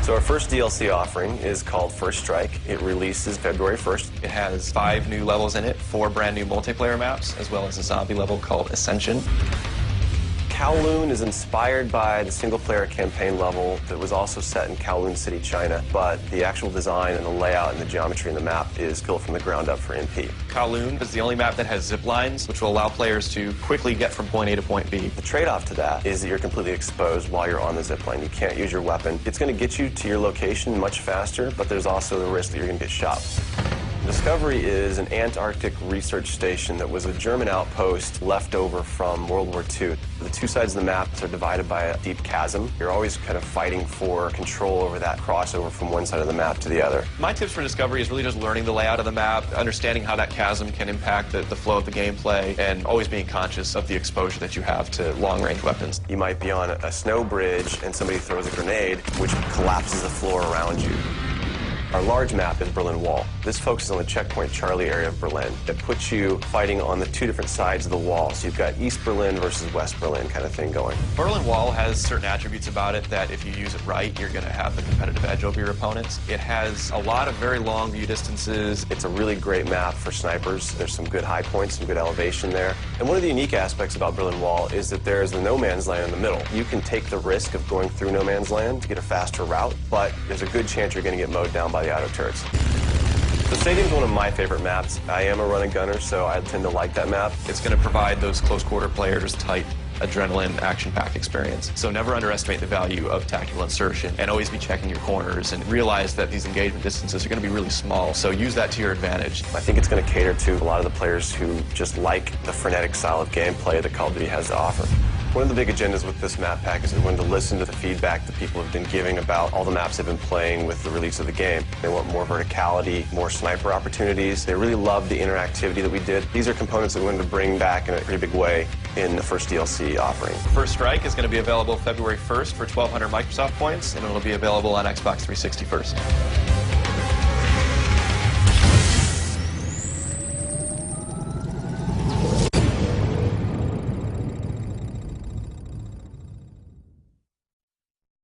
So our first DLC offering is called First Strike. It releases February 1st. It has 5 new levels in it, 4 brand new multiplayer maps, as well as a zombie level called Ascension. Kowloon is inspired by the single-player campaign level that was also set in Kowloon City, China, but the actual design and the layout and the geometry in the map is built from the ground up for MP. Kowloon is the only map that has zip lines, which will allow players to quickly get from point A to point B. The trade-off to that is that you're completely exposed while you're on the zip line. You can't use your weapon. It's going to get you to your location much faster, but there's also the risk that you're going to get shot. Discovery is an Antarctic research station that was a German outpost left over from World War II. The two sides of the map are divided by a deep chasm. You're always kind of fighting for control over that crossover from one side of the map to the other. My tips for Discovery is really just learning the layout of the map, understanding how that chasm can impact the flow of the gameplay, and always being conscious of the exposure that you have to long-range weapons. You might be on a snow bridge and somebody throws a grenade, which collapses the floor around you. Our large map is Berlin Wall. This focuses on the checkpoint Charlie area of Berlin. It puts you fighting on the two different sides of the wall. So you've got East Berlin versus West Berlin kind of thing going. Berlin Wall has certain attributes about it that if you use it right, you're going to have the competitive edge over your opponents. It has a lot of very long view distances. It's a really great map for snipers. There's some good high points, some good elevation there. And one of the unique aspects about Berlin Wall is that there's the no man's land in the middle. You can take the risk of going through no man's land to get a faster route, but there's a good chance you're going to get mowed down by the auto turrets. The stadium's one of my favorite maps. I am a run-and gunner, so I tend to like that map. It's going to provide those close-quarter players tight adrenaline, action-packed experience. So never underestimate the value of tactical insertion, and always be checking your corners and realize that these engagement distances are going to be really small, so use that to your advantage. I think it's going to cater to a lot of the players who just like the frenetic style of gameplay that Call of Duty has to offer. One of the big agendas with this map pack is we wanted to listen to the feedback that people have been giving about all the maps they've been playing with the release of the game. They want more verticality, more sniper opportunities. They really love the interactivity that we did. These are components that we wanted to bring back in a pretty big way in the first DLC offering. First Strike is going to be available February 1st for 1,200 Microsoft points, and it'll be available on Xbox 360 first.